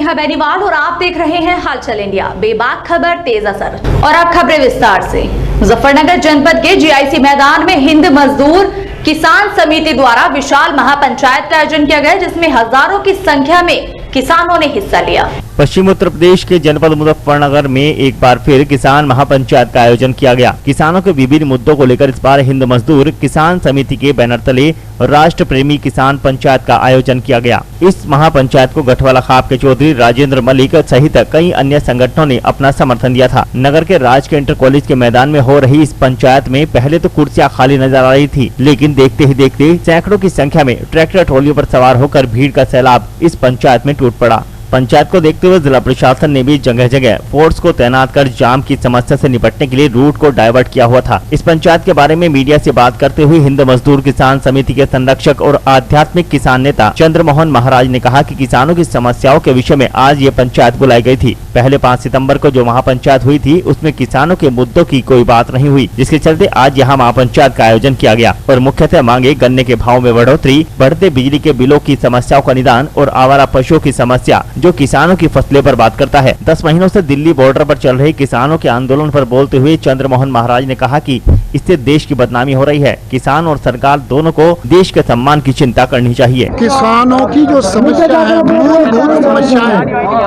नेहा बेनीवाल और आप देख रहे हैं हालचाल इंडिया। बेबाक खबर, तेज असर। और अब खबरें विस्तार से। मुजफ्फरनगर जनपद के जीआईसी मैदान में हिंद मजदूर किसान समिति द्वारा विशाल महापंचायत का आयोजन किया गया, जिसमें हजारों की संख्या में किसानों ने हिस्सा लिया। पश्चिम उत्तर प्रदेश के जनपद मुजफ्फरनगर में एक बार फिर किसान महापंचायत का आयोजन किया गया। किसानों के विभिन्न मुद्दों को लेकर इस बार हिंद मजदूर किसान समिति के बैनर तले राष्ट्र प्रेमी किसान पंचायत का आयोजन किया गया। इस महापंचायत को गठवाला खाप के चौधरी राजेंद्र मलिक सहित कई अन्य संगठनों ने अपना समर्थन दिया था। नगर के राजकीय इंटर कॉलेज के मैदान में हो रही इस पंचायत में पहले तो कुर्सियां खाली नजर आ रही थी, लेकिन देखते ही देखते सैकड़ों की संख्या में ट्रैक्टर ट्रॉलियों पर सवार होकर भीड़ का सैलाब इस पंचायत में टूट पड़ा। पंचायत को देखते हुए जिला प्रशासन ने भी जगह जगह फोर्स को तैनात कर जाम की समस्या से निपटने के लिए रूट को डाइवर्ट किया हुआ था। इस पंचायत के बारे में मीडिया से बात करते हुए हिंद मजदूर किसान समिति के संरक्षक और आध्यात्मिक किसान नेता चंद्रमोहन महाराज ने कहा कि किसानों की समस्याओं के विषय में आज ये पंचायत बुलाई गई थी। पहले 5 सितम्बर को जो महापंचायत हुई थी उसमें किसानों के मुद्दों की कोई बात नहीं हुई, जिसके चलते आज यहाँ महापंचायत का आयोजन किया गया और मुख्यतः मांगे गन्ने के भाव में बढ़ोतरी, बढ़ते बिजली के बिलों की समस्याओं का निदान और आवारा पशुओं की समस्या जो किसानों की फसलें पर बात करता है। 10 महीनों से दिल्ली बॉर्डर पर चल रहे किसानों के आंदोलन पर बोलते हुए चंद्रमोहन महाराज ने कहा कि इससे देश की बदनामी हो रही है। किसान और सरकार दोनों को देश के सम्मान की चिंता करनी चाहिए। किसानों की जो समस्या है, मूलभूत समस्या है,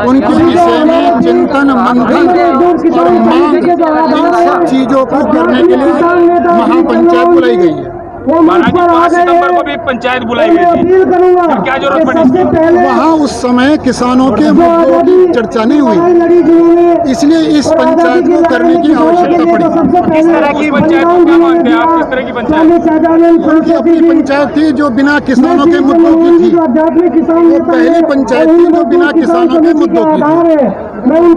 उनके विषय में चिंतन मंथन और मांग, इन सब चीजों को करने के लिए महापंचायत बुलाई गई है। 5 सितंबर को भी पंचायत बुलाई गई थी, क्या जरूरत पड़ी? वहाँ उस समय किसानों के मुद्दों की चर्चा नहीं हुई, इसलिए इस पंचायत को करने की आवश्यकता पड़ी। किस तरह की पंचायत को क्या मानते हैं आप? किस तरह की पंचायत? उनकी अपनी पंचायत थी जो बिना किसानों के मुद्दों की थी। वो पहली पंचायत थी जो बिना किसानों के मुद्दों की थी।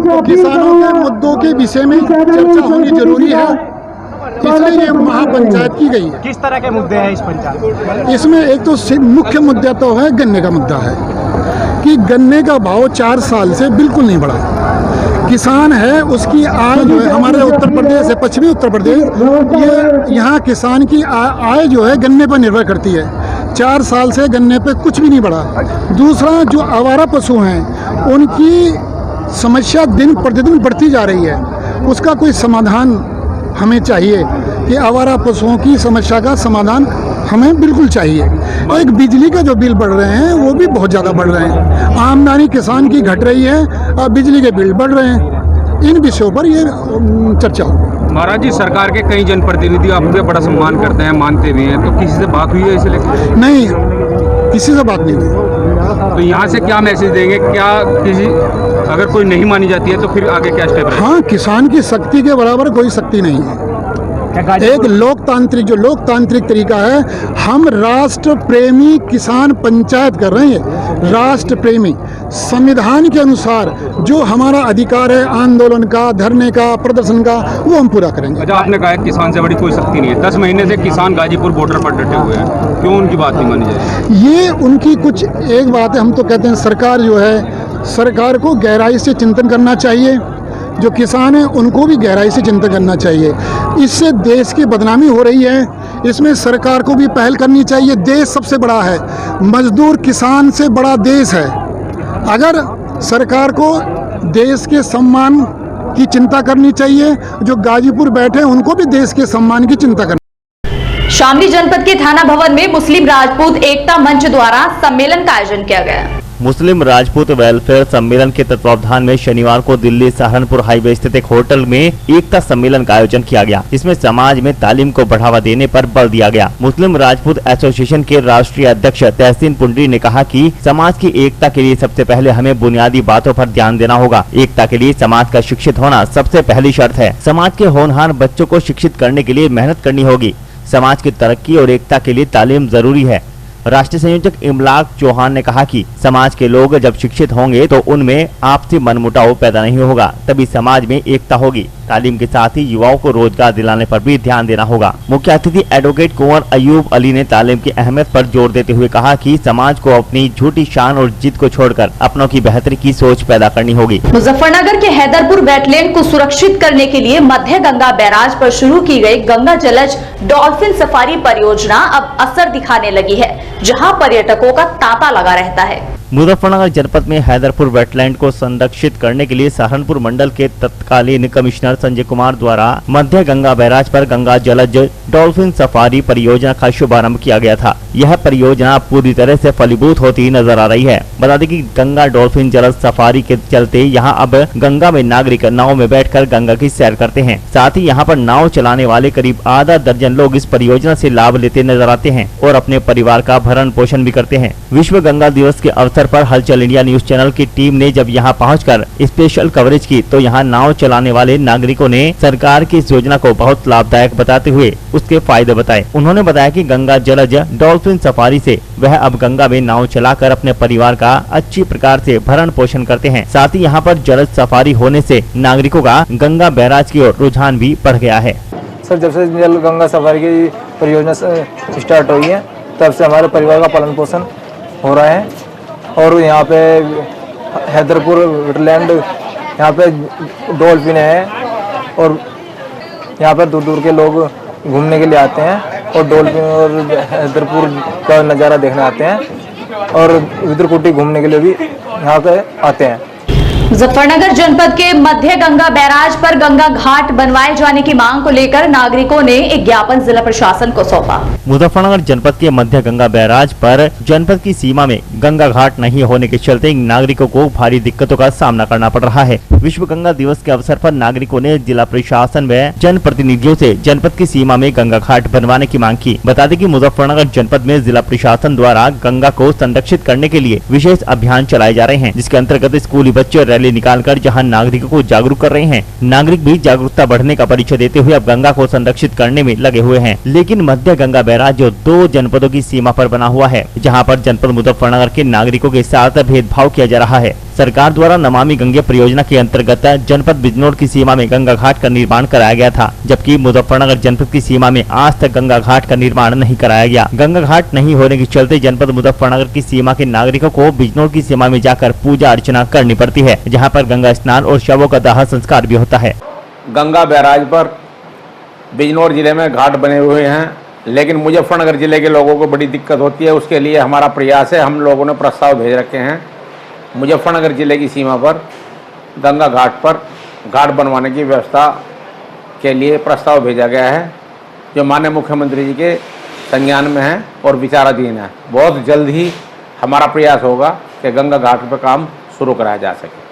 तो किसानों के मुद्दों के विषय में चर्चा होनी जरूरी है, इसलिए ये महापंचायत की गई है। किस तरह के मुद्दे हैं इस पंचायत? इसमें एक तो मुख्य मुद्दा तो है गन्ने का मुद्दा है कि गन्ने का भाव 4 साल से बिल्कुल नहीं बढ़ा। किसान है, उसकी आय जो है, हमारे उत्तर प्रदेश है, पश्चिमी उत्तर प्रदेश, ये यहाँ किसान की आय जो है गन्ने पर निर्भर करती है। 4 साल से गन्ने पे कुछ भी नहीं बढ़ा। दूसरा, जो आवारा पशु हैं उनकी समस्या दिन प्रतिदिन बढ़ती जा रही है, उसका कोई समाधान हमें चाहिए कि आवारा पशुओं की समस्या का समाधान हमें बिल्कुल चाहिए। एक बिजली का जो बिल बढ़ रहे हैं वो भी बहुत ज़्यादा बढ़ रहे हैं, आमदनी किसान की घट रही है और बिजली के बिल बढ़ रहे हैं। इन विषयों पर ये चर्चा हो। महाराज जी, सरकार के कई जनप्रतिनिधि आपके बड़ा सम्मान करते हैं, मानते भी हैं, तो किसी से बात हुई है इसे लेकर? नहीं, किसी से बात नहीं हुई। तो यहाँ से क्या मैसेज देंगे? क्या किसी अगर कोई नहीं मानी जाती है तो फिर आगे क्या स्टेप है? हाँ, किसान की शक्ति के बराबर कोई शक्ति नहीं है। एक लोकतांत्रिक तरीका है। हम राष्ट्र प्रेमी किसान पंचायत कर रहे हैं, राष्ट्र प्रेमी। संविधान के अनुसार जो हमारा अधिकार है आंदोलन का, धरने का, प्रदर्शन का, वो हम पूरा करेंगे। अच्छा, आपने कहा किसान से बड़ी कोई शक्ति नहीं है। 10 महीने से किसान गाजीपुर बॉर्डर पर डटे हुए हैं, क्यों उनकी बात नहीं मानी जाए? ये उनकी कुछ एक बात है। हम तो कहते हैं सरकार जो है, सरकार को गहराई से चिंतन करना चाहिए। जो किसान हैं उनको भी गहराई से चिंतन करना चाहिए। इससे देश की बदनामी हो रही है, इसमें सरकार को भी पहल करनी चाहिए। देश सबसे बड़ा है, मजदूर किसान से बड़ा देश है। अगर सरकार को देश के सम्मान की चिंता करनी चाहिए, जो गाजीपुर बैठे हैं उनको भी देश के सम्मान की चिंता करनी। शामली जनपद के थाना भवन में मुस्लिम राजपूत एकता मंच द्वारा सम्मेलन का आयोजन किया गया। मुस्लिम राजपूत वेलफेयर सम्मेलन के तत्वावधान में शनिवार को दिल्ली सहारनपुर हाईवे स्थित एक होटल में एकता सम्मेलन का आयोजन किया गया, जिसमें समाज में तालीम को बढ़ावा देने पर बल दिया गया। मुस्लिम राजपूत एसोसिएशन के राष्ट्रीय अध्यक्ष तहसीन पुंडरी ने कहा कि समाज की एकता के लिए सबसे पहले हमें बुनियादी बातों पर ध्यान देना होगा। एकता के लिए समाज का शिक्षित होना सबसे पहली शर्त है। समाज के होनहार बच्चों को शिक्षित करने के लिए मेहनत करनी होगी। समाज की तरक्की और एकता के लिए तालीम जरूरी है। राष्ट्रीय संयोजक इमलाक चौहान ने कहा कि समाज के लोग जब शिक्षित होंगे तो उनमें आपसी मनमुटाव पैदा नहीं होगा, तभी समाज में एकता होगी। तालीम के साथ ही युवाओं को रोजगार दिलाने पर भी ध्यान देना होगा। मुख्य अतिथि एडवोकेट कुंवर अयूब अली ने तालीम की अहमियत पर जोर देते हुए कहा कि समाज को अपनी झूठी शान और जिद को छोड़कर अपनों की बेहतरी की सोच पैदा करनी होगी। मुजफ्फरनगर के हैदरपुर वेटलैंड को सुरक्षित करने के लिए मध्य गंगा बैराज पर शुरू की गई गंगा जलज डॉल्फिन सफारी परियोजना अब असर दिखाने लगी है, जहां पर्यटकों का तांता लगा रहता है। मुजफ्फरनगर जनपद में हैदरपुर वेटलैंड को संरक्षित करने के लिए सहारनपुर मंडल के तत्कालीन कमिश्नर संजय कुमार द्वारा मध्य गंगा बैराज पर गंगा जलज डॉल्फिन सफारी परियोजना का शुभारंभ किया गया था। यह परियोजना पूरी तरह से फलीभूत होती नजर आ रही है। बता दें कि गंगा डॉल्फिन जलज सफारी के चलते यहां अब गंगा में नागरिक नाव में बैठकर गंगा की सैर करते हैं। साथ ही यहां पर नाव चलाने वाले करीब आधा दर्जन लोग इस परियोजना से लाभ लेते नजर आते हैं और अपने परिवार का भरण पोषण भी करते हैं। विश्व गंगा दिवस के अवसर पर हलचल इंडिया न्यूज चैनल की टीम ने जब यहां पहुंचकर स्पेशल कवरेज की तो यहां नाव चलाने वाले नागरिकों ने सरकार की इस योजना को बहुत लाभदायक बताते हुए उसके फायदे बताए। उन्होंने बताया कि गंगा जलज डॉल्फिन सफारी से वह अब गंगा में नाव चलाकर अपने परिवार का अच्छी प्रकार से भरण पोषण करते हैं। साथ ही यहाँ पर जलज सफारी होने से नागरिकों का गंगा बैराज की ओर रुझान भी बढ़ गया है। सर, जब से जल गंगा सफारी की परियोजना स्टार्ट हुई है तब से हमारे परिवार का पालन पोषण हो रहा है और यहाँ पे हैदरपुर वेटलैंड यहाँ पे डॉल्फिन है और यहाँ पर दूर दूर के लोग घूमने के लिए आते हैं और डॉल्फिन और हैदरपुर का नज़ारा देखने आते हैं और विद्रकुटी घूमने के लिए भी यहाँ पे आते हैं। मुजफ्फरनगर जनपद के मध्य गंगा बैराज पर गंगा घाट बनवाए जाने की मांग को लेकर नागरिकों ने एक ज्ञापन जिला प्रशासन को सौंपा। मुजफ्फरनगर जनपद के मध्य गंगा बैराज पर जनपद की सीमा में गंगा घाट नहीं होने के चलते नागरिकों को भारी दिक्कतों का सामना करना पड़ रहा है। विश्व गंगा दिवस के अवसर पर नागरिकों ने जिला प्रशासन व जनप्रतिनिधियों से जनपद की सीमा में गंगा घाट बनवाने की मांग की। बता दें कि मुजफ्फरनगर जनपद में जिला प्रशासन द्वारा गंगा को संरक्षित करने के लिए विशेष अभियान चलाए जा रहे हैं, जिसके अंतर्गत स्कूली बच्चे रैली निकालकर जहां नागरिकों को जागरूक कर रहे हैं। नागरिक भी जागरूकता बढ़ने का परिचय देते हुए अब गंगा को संरक्षित करने में लगे हुए हैं। लेकिन मध्य गंगा बैराज जो 2 जनपदों की सीमा पर बना हुआ है, जहां पर जनपद मुजफ्फरनगर के नागरिकों के साथ भेदभाव किया जा रहा है। सरकार द्वारा नमामि गंगे परियोजना के अंतर्गत जनपद बिजनौर की सीमा में गंगा घाट का निर्माण कराया गया था, जबकि मुजफ्फरनगर जनपद की सीमा में आज तक गंगा घाट का निर्माण नहीं कराया गया। गंगा घाट नहीं होने के चलते जनपद मुजफ्फरनगर की सीमा के नागरिकों को बिजनौर की सीमा में जाकर पूजा अर्चना करनी पड़ती है, जहाँ पर गंगा स्नान और शवों का दाह संस्कार भी होता है। गंगा बैराज पर बिजनौर जिले में घाट बने हुए हैं, लेकिन मुजफ्फरनगर जिले के लोगों को बड़ी दिक्कत होती है। उसके लिए हमारा प्रयास है, हम लोगों ने प्रस्ताव भेज रखे हैं। मुजफ्फरनगर जिले की सीमा पर गंगा घाट पर घाट बनवाने की व्यवस्था के लिए प्रस्ताव भेजा गया है, जो माननीय मुख्यमंत्री जी के संज्ञान में है और विचाराधीन है। बहुत जल्द ही हमारा प्रयास होगा कि गंगा घाट पर काम शुरू कराया जा सके।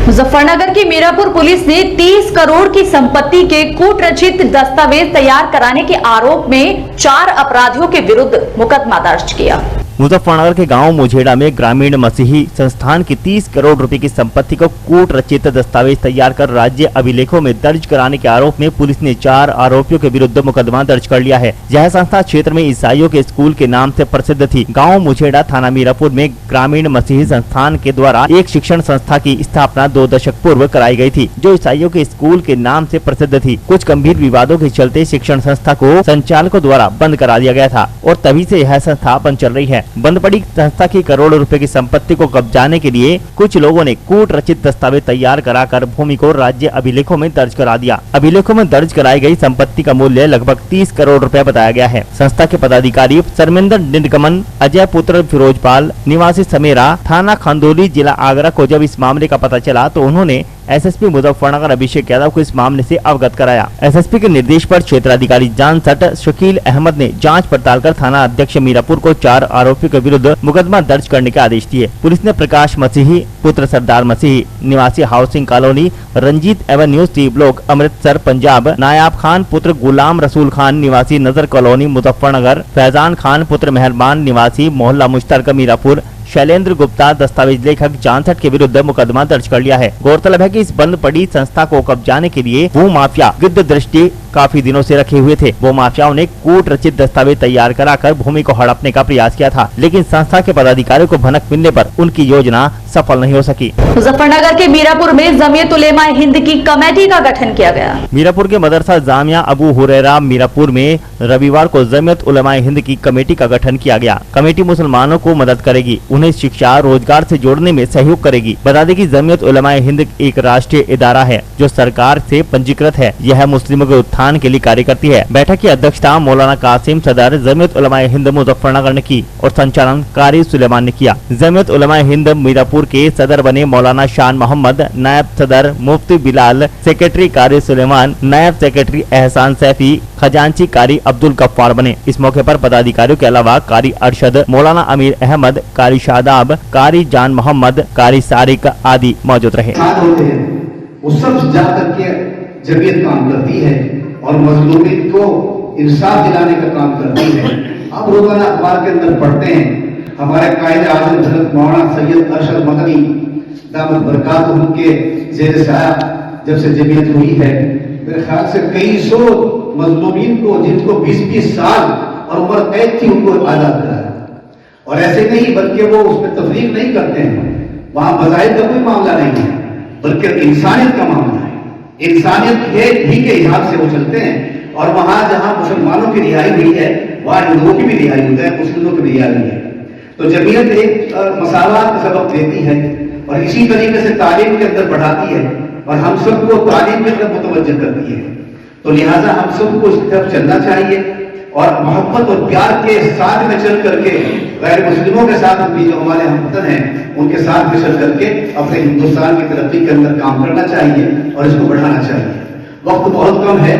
मुजफ्फरनगर की मीरापुर पुलिस ने 30 करोड़ की संपत्ति के कूटरचित दस्तावेज तैयार कराने के आरोप में 4 अपराधियों के विरुद्ध मुकदमा दर्ज किया। मुजफ्फरनगर के गांव मुझेड़ा में ग्रामीण मसीही संस्थान की 30 करोड़ रुपए की संपत्ति को कूट रचित दस्तावेज तैयार कर राज्य अभिलेखों में दर्ज कराने के आरोप में पुलिस ने 4 आरोपियों के विरुद्ध मुकदमा दर्ज कर लिया है। यह संस्था क्षेत्र में ईसाइयों के स्कूल के नाम से प्रसिद्ध थी। गांव मुझेड़ा थाना मीरापुर में ग्रामीण मसीही संस्थान के द्वारा एक शिक्षण संस्था की स्थापना 2 दशक पूर्व कराई गई थी, जो ईसाइयों के स्कूल के नाम से प्रसिद्ध थी। कुछ गंभीर विवादों के चलते शिक्षण संस्था को संचालकों द्वारा बंद करा दिया गया था और तभी से यह संस्था बंद चल रही है। बंद पड़ी संस्था की करोड़ों रुपए की संपत्ति को कब्जाने के लिए कुछ लोगों ने कूट रचित दस्तावेज तैयार कराकर भूमि को राज्य अभिलेखों में दर्ज करा दिया। अभिलेखों में दर्ज कराई गई संपत्ति का मूल्य लगभग 30 करोड़ रुपए बताया गया है। संस्था के पदाधिकारी शर्मिंदर निगमन अजय पुत्र फिरोजपाल निवासी समेरा थाना खंदौली जिला आगरा को जब इस मामले का पता चला तो उन्होंने एसएसपी मुजफ्फरनगर अभिषेक यादव को इस मामले से अवगत कराया। एसएसपी के निर्देश पर क्षेत्राधिकारी जानसट शकील अहमद ने जांच पड़ताल कर थाना अध्यक्ष मीरापुर को 4 आरोपियों के विरुद्ध मुकदमा दर्ज करने के आदेश दिए। पुलिस ने प्रकाश मसीही पुत्र सरदार मसीही निवासी housing colony Ranjit avenue C block Amritsar Punjab, Nayab Khan पुत्र गुलाम रसूल खान निवासी नजर कॉलोनी मुजफ्फरनगर, फैजान खान पुत्र मेहरबान निवासी मोहल्ला मुश्तरका मीरापुर, शैलेंद्र गुप्ता दस्तावेज लेखक जानसठ के विरुद्ध मुकदमा दर्ज कर लिया है। गौरतलब है कि इस बंद पड़ी संस्था को कब्जाने के लिए वो माफिया गिद्ध दृष्टि काफी दिनों से रखे हुए थे। वो माफियाओं ने कूट रचित दस्तावेज तैयार कराकर भूमि को हड़पने का प्रयास किया था, लेकिन संस्था के पदाधिकारियों को भनक मिलने पर उनकी योजना सफल नहीं हो सकी। मुजफ्फरनगर के मीरापुर में जमीयत उलेमा हिंद की कमेटी का गठन किया गया। मीरापुर के मदरसा जामिया अबू हुरैरा मीरापुर में रविवार को जमीयत उलेमा हिंद की कमेटी का गठन किया गया। कमेटी मुसलमानों को मदद करेगी, उन्हें शिक्षा रोजगार से जोड़ने में सहयोग करेगी। बता दें कि जमीयत उलेमा हिंद एक राष्ट्रीय इदारा है जो सरकार से पंजीकृत है। यह मुस्लिमों के उत्थान के लिए कार्य करती है। बैठक की अध्यक्षता मौलाना कासिम सदर जमीयत उलेमा हिंद मुजफ्फरनगर ने की और संचालन कारी सुलेमान ने किया। जमीयत उलेमा हिंद मीरापुर के सदर बने मौलाना शान मोहम्मद, नायब सदर मुफ्ती बिलाल, सेक्रेटरी कारी सुलेमान, नायब सेक्रेटरी एहसान सैफी, खजांची कारी अब्दुल गफ्फार बने। इस मौके पर पदाधिकारियों के अलावा कारी अरशद, मौलाना अमीर अहमद, कारी शादाब, कारी जान मोहम्मद, कारी सारिक आदि मौजूद रहे। वो सब जाकर के जमीयत काम करती है और मजलूमियत को इंसाफ दिलाने का काम करती है। आप रोजाना अखबार के अंदर पढ़ते हैं हमारे कायदे आज़म हज़रत मौलाना सैयद अरशद मदनी दामत बरकातुहू के ज़ेर साया जब से जमीयत हुई है, मेरे ख्याल से कई सौ मजलूमीन को जिनको 20-20 साल और उम्र कैद थी उनको आज़ाद कराया। और ऐसे नहीं बल्कि वो उसमें तफरीक नहीं करते हैं, वहाँ मज़ाहिब का कोई मामला नहीं है बल्कि इंसानियत का मामला है। इंसानियत ही के हिसाब से वो चलते हैं और वहाँ जहाँ मुसलमानों की रिहाई हुई है वहाँ हिंदुओं की भी रिहाई हुई है, मुस्लिमों की रिहाई हुई है। तो जमीयत एक मसावात का सबक देती है और इसी तरीके से तालीम के अंदर बढ़ाती है और हम सबको तालीम की तरफ मुतवज्जह करती है। तो लिहाजा हम सबको इस तरफ चलना चाहिए और मोहब्बत और प्यार के साथ में चल करके गैर मुस्लिमों के साथ भी जो हमारे हमवतन हैं उनके साथ में चल करके अपने हिंदुस्तान की तरक्की के अंदर काम करना चाहिए और इसको बढ़ाना चाहिए। वक्त बहुत कम है,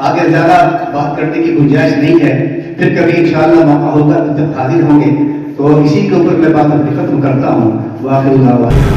आगे ज्यादा बात करने की गुंजाइश नहीं है, फिर कभी इंशाअल्लाह मौका होगा तो जब हाजिर होंगे तो इसी के ऊपर मैं बात अपनी खत्म करता हूँ।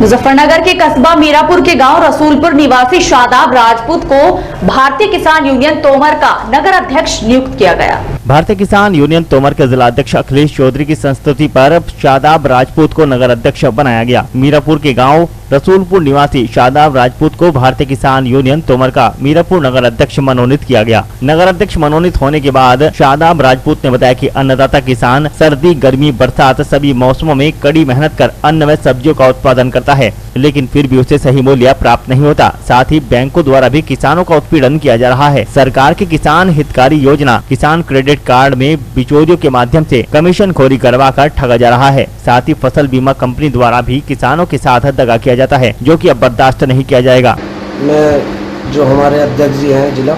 मुजफ्फरनगर के कस्बा मीरापुर के गांव रसूलपुर निवासी शादाब राजपूत को भारतीय किसान यूनियन तोमर का नगर अध्यक्ष नियुक्त किया गया। भारतीय किसान यूनियन तोमर के जिला अध्यक्ष अखिलेश चौधरी की संस्तुति पर शादाब राजपूत को नगर अध्यक्ष बनाया गया। मीरापुर के गांव रसूलपुर निवासी शादाब राजपूत को भारतीय किसान यूनियन तोमर का मीरापुर नगर अध्यक्ष मनोनीत किया गया। नगर अध्यक्ष मनोनीत होने के बाद शादाब राजपूत ने बताया कि अन्नदाता किसान सर्दी, गर्मी, बरसात सभी मौसमों में कड़ी मेहनत कर अन्न व सब्जियों का उत्पादन करता है, लेकिन फिर भी उसे सही मूल्य प्राप्त नहीं होता। साथ ही बैंकों द्वारा भी किसानों का उत्पीड़न किया जा रहा है। सरकार की किसान हितकारी योजना किसान क्रेडिट कार्ड में बिचौलियों के माध्यम से कमीशन खोरी करवाकर ठगा जा रहा है। साथ ही फसल बीमा कंपनी द्वारा भी किसानों के साथ दगा किया जाता है, जो कि अब बर्दाश्त नहीं किया जाएगा। मैं जो हमारे अध्यक्ष जी हैं जिला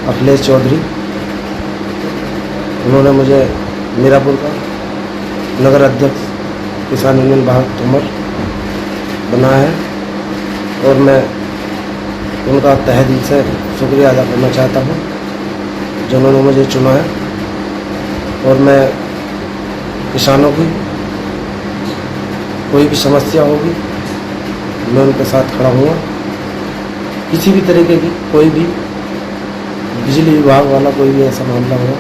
अखिलेश चौधरी, उन्होंने मुझे मीरापुर का नगर अध्यक्ष किसान यूनियन भारत तोमर बनाया है और मैं उनका तहे दिल से शुक्रिया अदा करना चाहता हूँ जिन्होंने मुझे चुना है। और मैं किसानों की कोई भी समस्या होगी मैं उनके साथ खड़ा हूँगा। किसी भी तरीके की कोई भी बिजली विभाग वाला कोई भी ऐसा मामला हो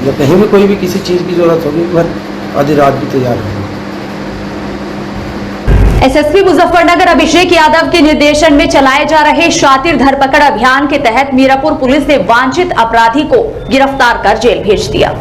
या कहीं भी कोई भी किसी चीज़ की ज़रूरत होगी मैं आधी रात भी तैयार हूँ। एसएसपी मुजफ्फरनगर अभिषेक यादव के निर्देशन में चलाए जा रहे शातिर धरपकड़ अभियान के तहत मीरापुर पुलिस ने वांछित अपराधी को गिरफ्तार कर जेल भेज दिया।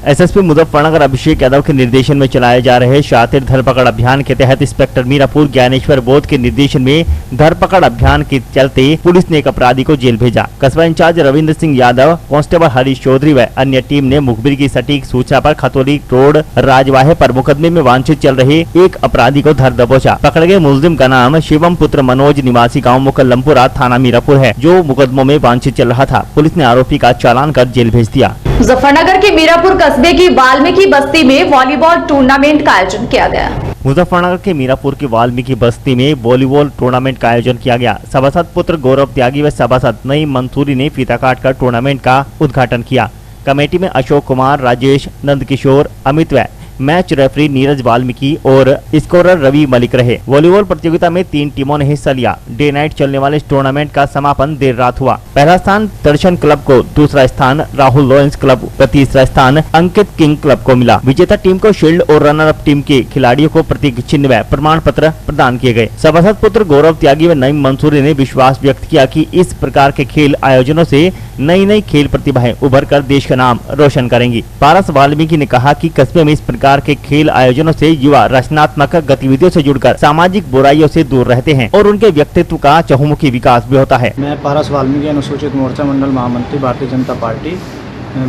एसएसपी मुजफ्फरनगर अभिषेक यादव के निर्देशन में चलाए जा रहे शातिर धरपकड़ अभियान के तहत इंस्पेक्टर मीरापुर ज्ञानेश्वर बोध के निर्देशन में धरपकड़ अभियान के चलते पुलिस ने एक अपराधी को जेल भेजा। कस्बा इंचार्ज रविंद्र सिंह यादव, कांस्टेबल हरीश चौधरी व अन्य टीम ने मुखबिर की सटीक सूचना पर खतौली रोड राजवाहे पर मुकदमे में वांछित चल रहे एक अपराधी को धर दबोचा। पकड़े गए मुलजिम का नाम शिवम पुत्र मनोज निवासी गाँव मुकल्लमपुरा थाना मीरापुर है, जो मुकदमों में वांछित चल रहा था। पुलिस ने आरोपी का चालान कर जेल भेज दिया। मुजफ्फरनगर के मीरापुर कस्बे की वाल्मीकि बस्ती में वॉलीबॉल टूर्नामेंट का आयोजन किया गया। मुजफ्फरनगर के मीरापुर की वाल्मीकि बस्ती में वॉलीबॉल टूर्नामेंट का आयोजन किया गया। सभासद पुत्र गौरव त्यागी व सभासद नईम मंसूरी ने फीता काट कर टूर्नामेंट का उद्घाटन किया। कमेटी में अशोक कुमार, राजेश, नंदकिशोर, अमित व मैच रेफरी नीरज वाल्मीकि और स्कोरर रवि मलिक रहे। वॉलीबॉल प्रतियोगिता में 3 टीमों ने हिस्सा लिया। डे नाइट चलने वाले इस टूर्नामेंट का समापन देर रात हुआ। पहला स्थान दर्शन क्लब को, दूसरा स्थान राहुल लॉयंस क्लब व तीसरा स्थान अंकित किंग क्लब को मिला। विजेता टीम को शील्ड और रनर अप टीम के खिलाड़ियों को प्रतीक चिन्ह व प्रमाण पत्र प्रदान किए गए। सभासद पुत्र गौरव त्यागी व नईम मंसूरी ने विश्वास व्यक्त किया कि इस प्रकार के खेल आयोजनों से नई नई खेल प्रतिभाएं उभर कर देश का नाम रोशन करेंगी। पारस वाल्मीकि ने कहा कि कस्बे में इस प्रकार प्रकार के खेल आयोजनों से युवा रचनात्मक गतिविधियों से जुड़कर सामाजिक बुराइयों से दूर रहते हैं और उनके व्यक्तित्व का चहुमुखी विकास भी होता है। मैं पारस वाल्मीकि अनुसूचित मोर्चा मंडल महामंत्री भारतीय जनता पार्टी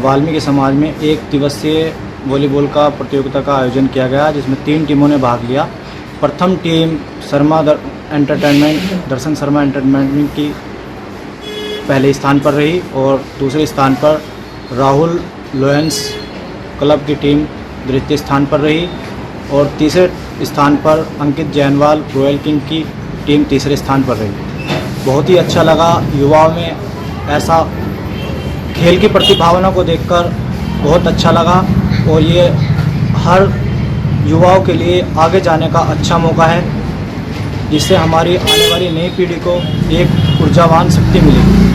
वाल्मीकि समाज में 1 दिवसीय वॉलीबॉल का प्रतियोगिता का आयोजन किया गया, जिसमें 3 टीमों ने भाग लिया। प्रथम टीम दर्शन शर्मा एंटरटेनमेंट की पहले स्थान पर रही और दूसरे स्थान पर राहुल लोयंस क्लब की टीम द्वितीय स्थान पर रही और तीसरे स्थान पर अंकित जैनवाल रॉयल किंग की टीम तीसरे स्थान पर रही। बहुत ही अच्छा लगा, युवाओं में ऐसा खेल की प्रतिभावना को देखकर बहुत अच्छा लगा और ये हर युवाओं के लिए आगे जाने का अच्छा मौका है, जिससे हमारी आने वाली नई पीढ़ी को एक ऊर्जावान शक्ति मिलेगी।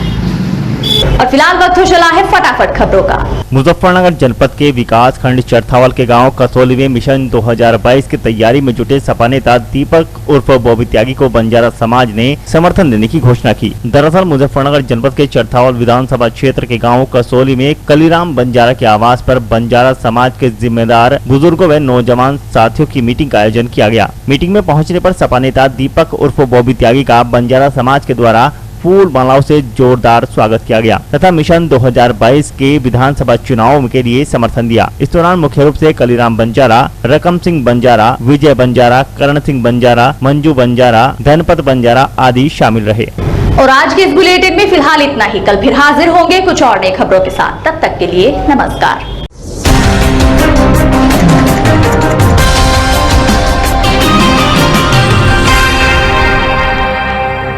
और फिलहाल वक्त हो चला है फटाफट खबरों का। मुजफ्फरनगर जनपद के विकास खंड चरथावल के गांव कसौली में मिशन 2022 की तैयारी में जुटे सपा नेता दीपक उर्फ बॉबी त्यागी को बंजारा समाज ने समर्थन देने की घोषणा की। दरअसल मुजफ्फरनगर जनपद के चरथावल विधानसभा क्षेत्र के गांव कसौली में कलीराम बंजारा के आवास पर बंजारा समाज के जिम्मेदार बुजुर्गों व नौजवान साथियों की मीटिंग का आयोजन किया गया। मीटिंग में पहुँचने पर सपा नेता दीपक उर्फ बॉबी त्यागी का बंजारा समाज के द्वारा फूल मालाओं से जोरदार स्वागत किया गया तथा मिशन 2022 के विधानसभा चुनाव के लिए समर्थन दिया। इस दौरान मुख्य रूप से कलीराम बंजारा, रकम सिंह बंजारा, विजय बंजारा, करण सिंह बंजारा, मंजू बंजारा, धनपत बंजारा आदि शामिल रहे। और आज के इस बुलेटिन में फिलहाल इतना ही। कल फिर हाजिर होंगे कुछ और नई खबरों के साथ। तब तक के लिए नमस्कार।